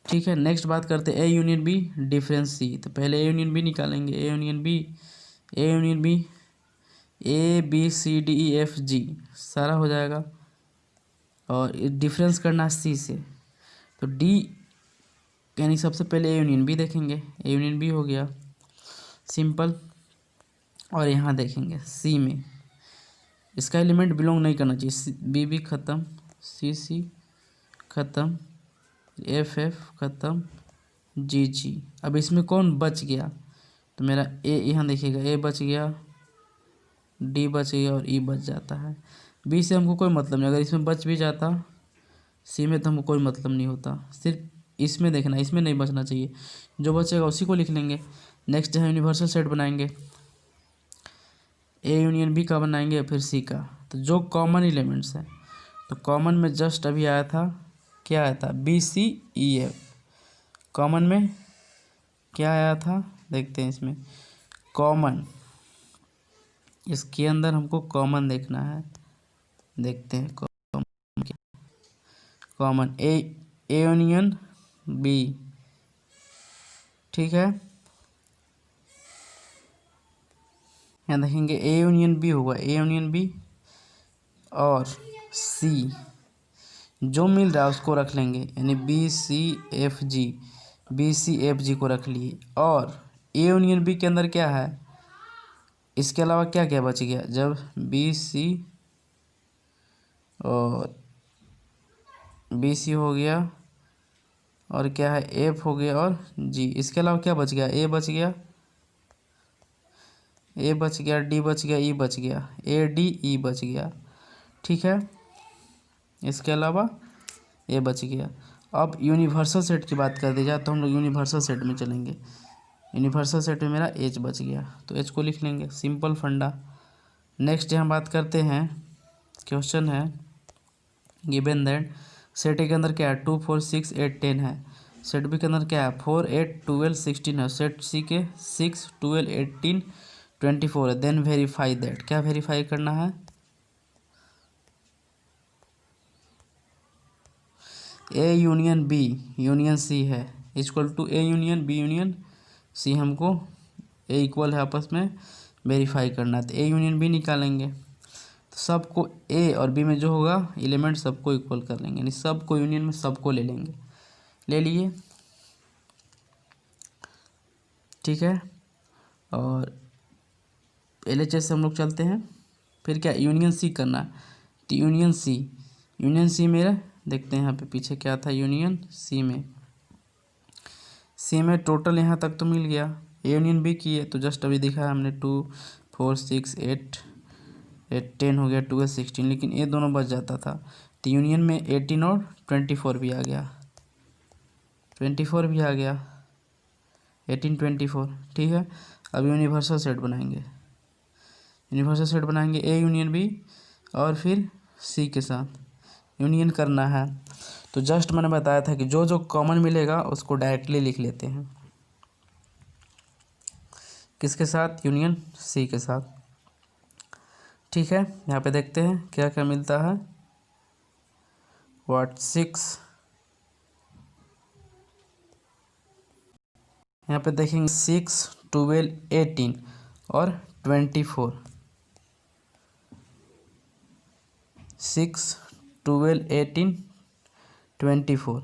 ठीक है, नेक्स्ट बात करते हैं A union B difference C. तो पहले ए यूनियन बी निकालेंगे, A union B, A union B, A B C D E F G सारा हो जाएगा, और डिफरेंस करना है सी से, तो डी, यानी सबसे पहले ए यूनियन बी देखेंगे, ए यूनियन बी हो गया सिंपल। और यहाँ देखेंगे सी में इसका एलिमेंट बिलोंग नहीं करना चाहिए, बी बी ख़त्म, सी सी ख़त्म, एफ एफ ख़त्म, जी जी। अब इसमें कौन बच गया, तो मेरा ए, यहाँ देखिएगा ए बच गया, डी बच गया और ई बच जाता है। बी से हमको कोई मतलब नहीं, अगर इसमें बच भी जाता सी में तो हमको कोई मतलब नहीं होता, सिर्फ इसमें देखना, इसमें नहीं बचना चाहिए, जो बचेगा उसी को लिख लेंगे। नेक्स्ट है यूनिवर्सल सेट बनाएंगे, ए यूनियन बी का बनाएंगे, फिर सी का। तो जो कॉमन एलिमेंट्स है, तो कॉमन में जस्ट अभी आया था, क्या आया था, B C E F, common में क्या आया था, देखते हैं इसमें कॉमन, इसके अंदर हमको कॉमन देखना है, देखते हैं common A, A union B. ठीक है, यहाँ देखेंगे ए यूनियन बी होगा, ए यूनियन बी और सी, जो मिल रहा है उसको रख लेंगे, यानी B C F G, B C F G को रख लिए। और ए यूनियन बी के अंदर क्या है, इसके अलावा क्या क्या बच गया, जब बी सी और बी सी हो गया, और क्या है, एफ हो गया और जी, इसके अलावा क्या बच गया, ए बच गया, ए बच गया, डी बच गया, ई बच गया, ए डी ई बच गया, ठीक है। इसके अलावा ए बच गया। अब यूनिवर्सल सेट की बात कर दी जाए तो हम लोग यूनिवर्सल सेट में चलेंगे। यूनिवर्सल सेट में मेरा एच बच गया, तो एच को लिख लेंगे, सिंपल फंडा। नेक्स्ट यहाँ बात करते हैं, क्वेश्चन है गिवन दैट सेट ए के अंदर क्या है, 2 4 6 8 10 है। सेट बी के अंदर क्या है, 4 8 12 16 है। सेट सी के 6 12 18 24 है। देन वेरीफाई दैट, क्या वेरीफाई करना है, A union B union C है equal to A union B union C. हमको ए इक्वल है आपस में, वेरीफाई करना है। तो ए यूनियन बी निकालेंगे तो सबको ए और बी में जो होगा एलिमेंट सबको इक्वल कर लेंगे, यानी सबको यूनियन में सबको ले लेंगे, ले लिए, ठीक है। और LHS से हम लोग चलते हैं। फिर क्या यूनियन सी करना है, तो यूनियन सी मेरा देखते हैं यहाँ पे पीछे क्या था, यूनियन सी में टोटल यहाँ तक तो मिल गया। ए यूनियन बी की है तो जस्ट अभी दिखा है हमने 2 4 6 8 10 हो गया, 12 16, लेकिन ये दोनों बच जाता था। तो यूनियन में 18 और 24 भी आ गया, 24 भी आ गया, 18 24, ठीक है। अब यूनिवर्सल सेट बनाएंगे, यूनिवर्सल सेट बनाएंगे ए यूनियन बी और फिर सी के साथ यूनियन करना है। तो जस्ट मैंने बताया था कि जो जो कॉमन मिलेगा उसको डायरेक्टली लिख लेते हैं, किसके साथ, यूनियन सी के साथ, ठीक है। यहाँ पे देखते हैं क्या क्या मिलता है, वाट 6, यहाँ पे देखेंगे 6 12 18 और 24, 6 12 18 24,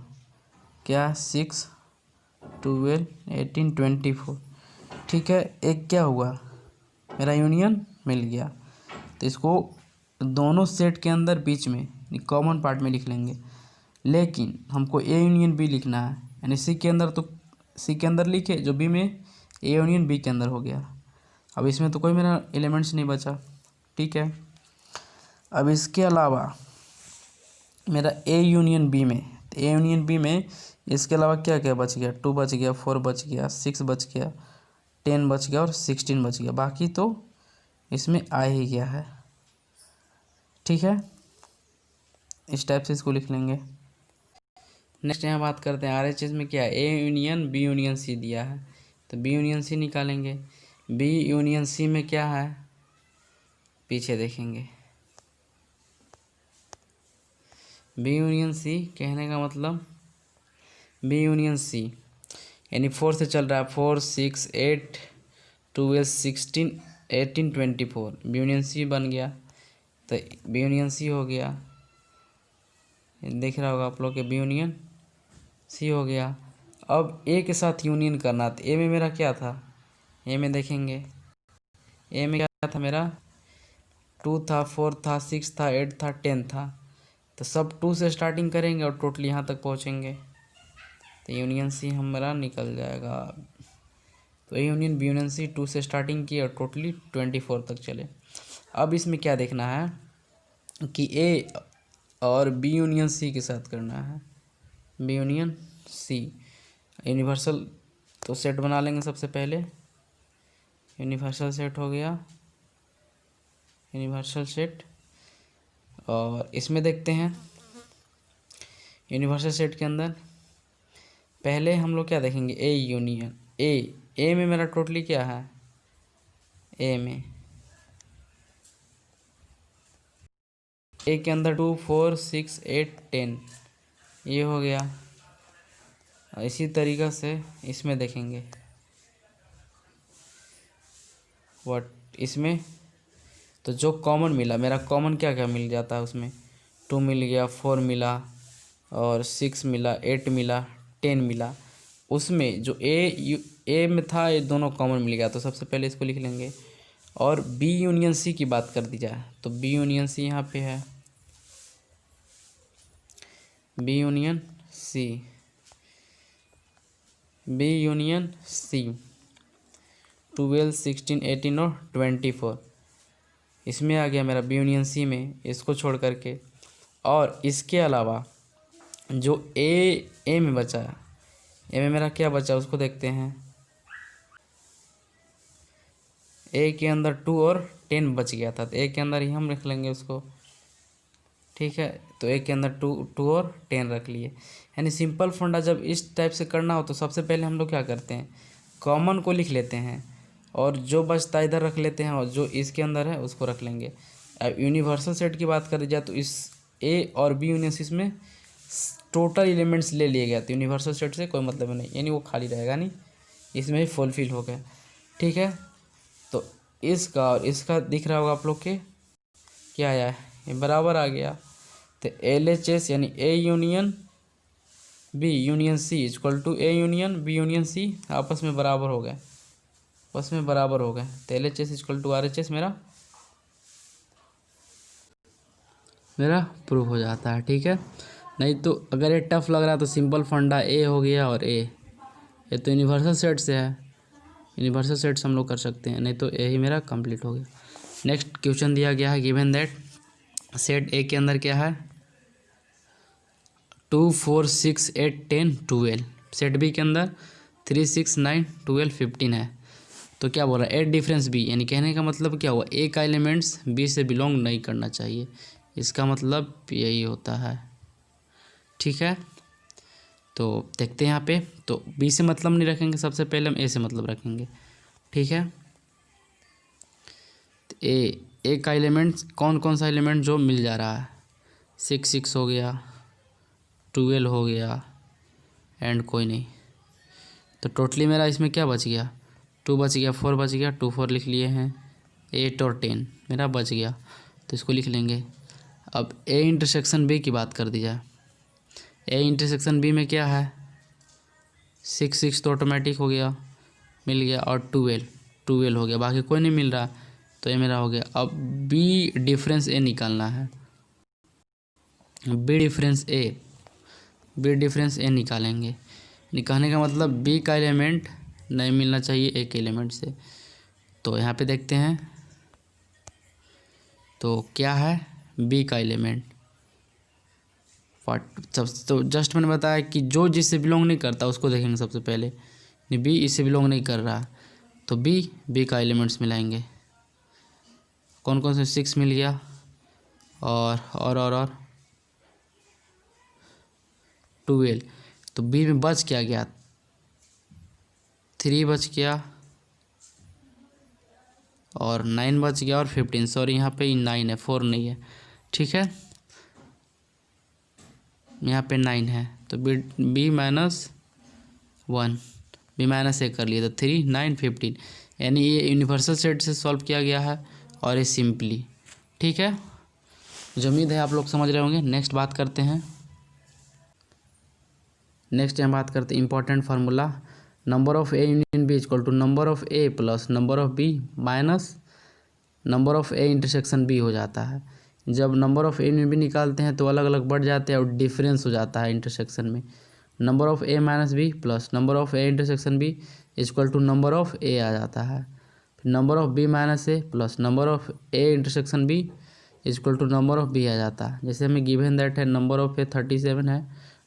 क्या 6 12 18 24, ठीक है। एक क्या हुआ, मेरा यूनियन मिल गया, तो इसको दोनों सेट के अंदर बीच में कॉमन पार्ट में लिख लेंगे। लेकिन हमको ए यूनियन बी लिखना है, यानी सी के अंदर, तो सी के अंदर लिखे जो बी में, ए यूनियन बी के अंदर हो गया। अब इसमें तो कोई मेरा एलिमेंट्स नहीं बचा, ठीक है। अब इसके अलावा मेरा ए यूनियन बी में, तो ए यूनियन बी में इसके अलावा क्या क्या बच गया, 2 बच गया, 4 बच गया, 6 बच गया, 10 बच गया और 16 बच गया, बाकी तो इसमें आ ही गया है, ठीक है। इस टाइप से इसको लिख लेंगे। नेक्स्ट यहाँ बात करते हैं RHS में क्या है, A union B union C दिया है, तो बी यूनियन सी निकालेंगे। बी यूनियन सी में क्या है, पीछे देखेंगे, बी यूनियन सी कहने का मतलब, बी यूनियन सी यानी 4 से चल रहा है, 4 6 8 12 16 18 24, बी यूनियन सी बन गया, तो बी यूनियन सी हो गया, देख रहा होगा आप लोग के बी यूनियन सी हो गया। अब ए के साथ यूनियन करना, तो ए में मेरा क्या था, ए में देखेंगे, ए में क्या था मेरा, 2 था, 4 था, 6 था, 8 था, 10 था, तो सब 2 से स्टार्टिंग करेंगे और टोटल यहाँ तक पहुँचेंगे, तो यूनियन सी हमारा निकल जाएगा। तो A union B union C 2 से स्टार्टिंग की और टोटली 24 तक चले। अब इसमें क्या देखना है कि ए और बी यूनियन सी के साथ करना है, बी यूनियन सी यूनिवर्सल, तो सेट बना लेंगे सबसे पहले, यूनिवर्सल सेट हो गया, यूनिवर्सल सेट। और इसमें देखते हैं यूनिवर्सल सेट के अंदर पहले हम लोग क्या देखेंगे, ए यूनियन ए में मेरा टोटली क्या है, ए में ए के अंदर 2 4 6 8 10 ये हो गया। इसी तरीक़ा से इसमें देखेंगे इसमें तो जो कॉमन मिला, मेरा कॉमन क्या क्या मिल जाता है उसमें, 2 मिल गया, 4 मिला और 6 मिला, 8 मिला, 10 मिला। उसमें जो ए में था ये दोनों कॉमन मिल गया, तो सबसे पहले इसको लिख लेंगे। और बी यूनियन सी की बात कर दी जाए तो बी यूनियन सी यहाँ पे है, B union C, B union C, 12, 16, 18 और 24 इसमें आ गया मेरा बी यूनियन सी में, इसको छोड़ करके। और इसके अलावा जो ए में बचा, ए में मेरा क्या बचा उसको देखते हैं। ए के अंदर 2 और 10 बच गया था, तो ए के अंदर ही हम रख लेंगे उसको, ठीक है। तो ए के अंदर 2 और 10 रख लिए। यानी सिंपल फंडा जब इस टाइप से करना हो तो सबसे पहले हम लोग क्या करते हैं, कॉमन को लिख लेते हैं और जो बचता इधर रख लेते हैं और जो इसके अंदर है उसको रख लेंगे। अब यूनिवर्सल सेट की बात करी जाए तो इस ए और बी यूनियन सी में टोटल एलिमेंट्स ले लिए गए, तो यूनिवर्सल सेट से कोई मतलब नहीं, यानी वो खाली रहेगा नहीं, इसमें ही फुलफिल हो गया, ठीक है। तो इसका और इसका दिख रहा होगा आप लोग के, क्या आया है, ये बराबर आ गया। तो LHS यानी A union B union C equal to A union B union C आपस में बराबर हो गए, आपस में बराबर हो गए। तो LHS इक्वल टू RHS मेरा प्रूव हो जाता है, ठीक है। नहीं तो अगर ये टफ लग रहा है तो सिंपल फंडा ए हो गया और ये तो यूनिवर्सल सेट से है, यूनिवर्सल सेट से हम लोग कर सकते हैं, नहीं तो ए ही मेरा कंप्लीट हो गया। नेक्स्ट क्वेश्चन दिया गया है, गिवन दैट सेट ए के अंदर क्या है 2, 4, 6, 8, 10, 12, सेट बी के अंदर 3, 6, 9, 12, 15 है। तो क्या बोल रहा है, एट डिफरेंस बी, यानी कहने का मतलब क्या हुआ, ए का एलिमेंट्स बी से बिलोंग नहीं करना चाहिए, इसका मतलब यही होता है, ठीक है। तो देखते हैं यहाँ पे, तो बी से मतलब नहीं रखेंगे, सबसे पहले हम ए से मतलब रखेंगे, ठीक है। तो ए का एलिमेंट्स कौन कौन सा एलिमेंट जो मिल जा रहा है, 6, 6 हो गया, 12 हो गया एंड कोई नहीं। तो टोटली मेरा इसमें क्या बच गया, 2 बच गया, 4 बच गया, 2 4 लिख लिए हैं, 8 और 10 मेरा बच गया, तो इसको लिख लेंगे। अब ए इंटरसेक्शन बी की बात कर दी जाए, ए इंटरसेक्शन बी में क्या है 6, 6 तो ऑटोमेटिक हो गया, मिल गया, और 12 हो गया, बाकी कोई नहीं मिल रहा, तो ये मेरा हो गया। अब बी डिफरेंस ए निकालना है, बी डिफरेंस ए निकालेंगे, निकालने का मतलब बी का एलिमेंट नहीं मिलना चाहिए ए के एलिमेंट से। तो यहाँ पे देखते हैं, तो क्या है बी का एलिमेंट तो जस्ट मैंने बताया कि जो जिससे बिलोंग नहीं करता उसको देखेंगे सबसे पहले, नहीं बी इससे बिलोंग नहीं कर रहा, तो बी का एलिमेंट्स मिलाएंगे, कौन कौन से 6 मिल गया और 12, तो बी में बच क्या गया 3 बच गया और 9 बच गया और 15, सॉरी यहाँ पे 9 है 4 नहीं है, ठीक है, यहाँ पे 9 है, तो बी माइनस 1, बी माइनस ए कर लिए, तो 3, 9, 15, यानी ये यूनिवर्सल सेट से सॉल्व किया गया है और ये सिंपली, ठीक है। मुझे उम्मीद है आप लोग समझ रहे होंगे। नेक्स्ट बात करते हैं, important formula, number of A union B equal to number of A plus number of B minus number of A intersection B हो जाता है। जब number of A union B निकालते हैं तो अलग अलग बढ़ जाते हैं और डिफरेंस हो जाता है इंटरसेक्शन में, number of A minus B plus number of A intersection B equal to number of A आ जाता है, फिर number of B minus A plus number of A intersection B equal to number of B आ जाता है। जैसे हमें given that है नंबर ऑफ ए 37 है,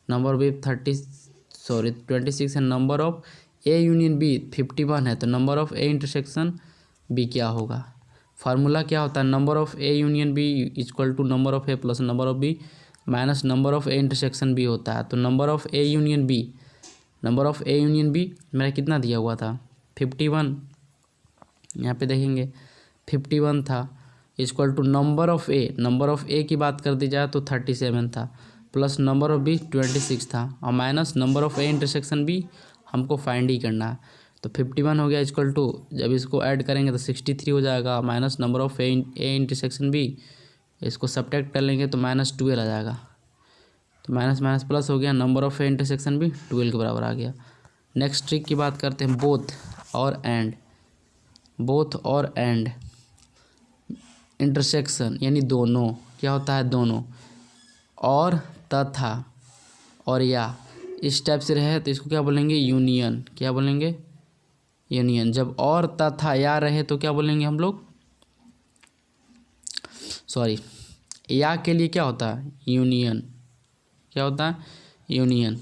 नंबर ऑफ बी 26 है, number of A union B 51 है, तो number of A intersection B क्या होगा, फार्मूला क्या होता है, number of A union B equal to number of A plus number of B minus number of A intersection B होता है। तो number of A union B मेरा कितना दिया हुआ था 51, यहाँ पे देखेंगे 51 था, इक्वल टू नंबर ऑफ ए की बात कर दी जाए तो 37 था, प्लस नंबर ऑफ बी 26 था, और minus number of A intersection B हमको फाइंड ही करना है। तो 51 हो गया इक्वल टू, जब इसको ऐड करेंगे तो 63 हो जाएगा, minus number of A intersection B, इसको सब्ट्रैक्ट कर लेंगे तो -12 आ जाएगा, तो माइनस माइनस प्लस हो गया, नंबर ऑफ ए इंटरसेक्शन भी 12 के बराबर आ गया। नेक्स्ट ट्रिक की बात करते हैं, बोथ और एंड इंटरसेक्शन यानी दोनों, क्या होता है दोनों, और तथा और या इस टाइप से रहे तो इसको क्या बोलेंगे यूनियन, क्या बोलेंगे यूनियन। जब और तथा या रहे तो क्या बोलेंगे हम लोग, सॉरी, या के लिए क्या होता है, यूनियन। क्या होता है, यूनियन।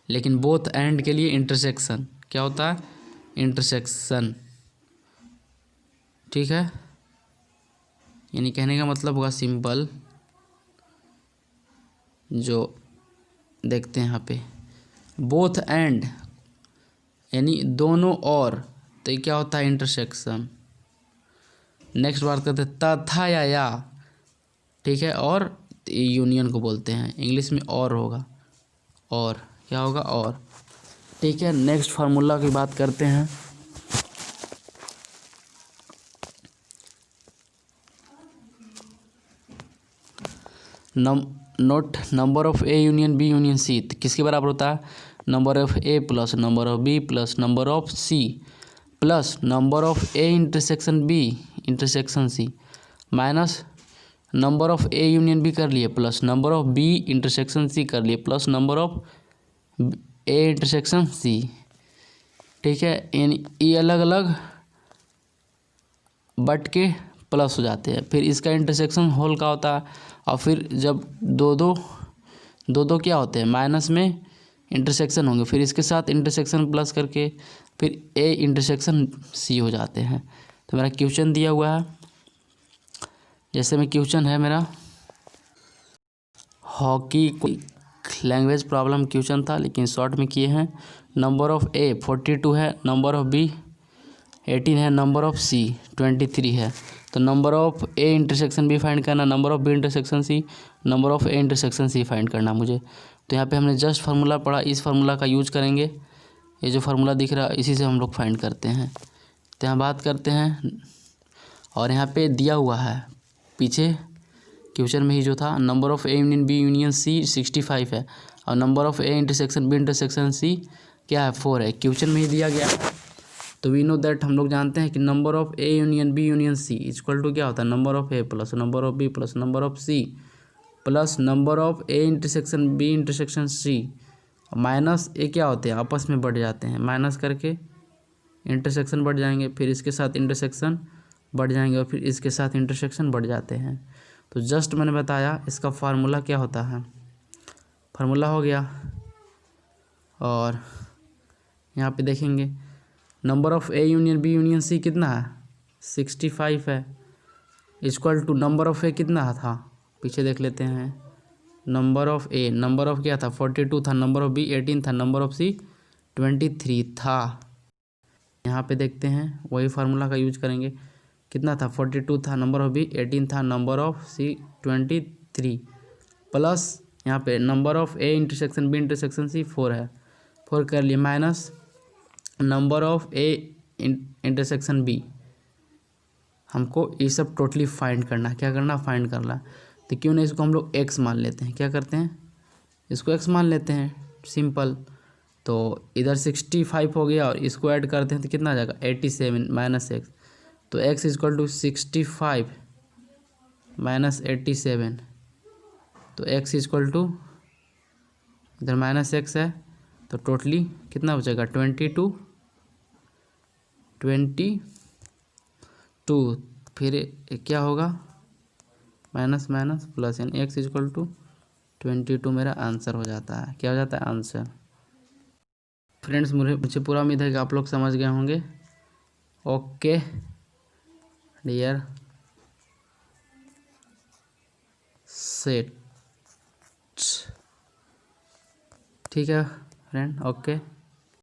लेकिन बोथ एंड के लिए इंटरसेक्शन। क्या होता है, इंटरसेक्शन। ठीक है, यानी कहने का मतलब होगा सिंपल, जो देखते हैं यहाँ पे बोथ एंड यानी दोनों और, तो ये क्या होता है, इंटरसेक्शन। नेक्स्ट बात करते हैं तथा या, ठीक है, और यूनियन को बोलते हैं, इंग्लिश में और होगा, और क्या होगा, और। ठीक है, नेक्स्ट फार्मूला की बात करते हैं। Note number of A union B union C किसके बराबर होता है, number of A plus number of B plus number of C plus number of A intersection B intersection C minus number of A union B कर लिए plus number of B intersection C कर लिए plus number of A intersection C. ठीक है, यानी ये अलग अलग बट के प्लस हो जाते हैं, फिर इसका इंटरसेक्शन होल का होता है, और फिर जब दो दो क्या होते हैं, माइनस में इंटरसेक्शन होंगे, फिर इसके साथ इंटरसेक्शन प्लस करके फिर ए इंटरसेक्शन सी हो जाते हैं। तो मेरा क्वेश्चन दिया हुआ है, जैसे में क्वेश्चन है मेरा हॉकी लैंग्वेज प्रॉब्लम क्वेश्चन था, लेकिन शॉर्ट में किए हैं। नंबर ऑफ ए 42 है, नंबर ऑफ बी 18 है, नंबर ऑफ सी 23 है। तो number of A intersection B find करना, number of B intersection C, number of A intersection C find करना मुझे। तो यहाँ पे हमने जस्ट फार्मूला पढ़ा, इस फार्मूला का यूज करेंगे। ये जो फार्मूला दिख रहा है इसी से हम लोग फाइंड करते हैं। तो यहाँ बात करते हैं, और यहाँ पे दिया हुआ है पीछे क्वेश्चन में ही जो था, number of A union B union C 65 है, और number of A intersection B intersection C क्या है, 4 है, क्वेश्चन में ही दिया गया है। तो वी नो दैट, हम लोग जानते हैं कि number of A union B union C equal to क्या होता है, number of A plus number of B plus number of C plus number of A intersection B intersection C minus A, क्या होते हैं, आपस में बढ़ जाते हैं, माइनस करके इंटरसेक्शन बढ़ जाएंगे, फिर इसके साथ इंटरसेक्शन बढ़ जाएंगे, और फिर इसके साथ इंटरसेक्शन बढ़ जाते हैं। तो जस्ट मैंने बताया इसका फार्मूला क्या होता है, फार्मूला हो गया। और यहाँ पे देखेंगे number of A union B union C कितना है, 65 है, equal to number of A कितना था, पीछे देख लेते हैं। Number of A, number of क्या था, 42 था, नंबर ऑफ बी 18 था, नंबर ऑफ सी 23 था। यहाँ पे देखते हैं वही फार्मूला का यूज करेंगे, कितना था, 42 था, नंबर ऑफ बी 18 था, नंबर ऑफ सी 23 प्लस यहाँ पे number of A intersection B intersection C 4 है, 4 कर लिए, minus number of A intersection B. हमको ये सब टोटली फाइंड करना, क्या करना, फाइंड करना। तो क्यों नहीं इसको हम लोग एक्स मान लेते हैं, क्या करते हैं, इसको एक्स मान लेते हैं, सिंपल। तो इधर 65 हो गया, और इसको ऐड करते हैं तो कितना आ जाएगा, 87 माइनस एक्स। तो एक्स इक्वल टू 65 माइनस 87, तो एक्स इक्वल टू इधर माइनस एक्स है, तो टोटली कितना बचेगा, 22, फिर क्या होगा, माइनस माइनस प्लस, यानी एक्स इक्वल टू 22 मेरा आंसर हो जाता है। क्या हो जाता है, आंसर। फ्रेंड्स, मुझे पूरा उम्मीद है कि आप लोग समझ गए होंगे। ओके डियर सेट, ठीक है फ्रेंड, ओके।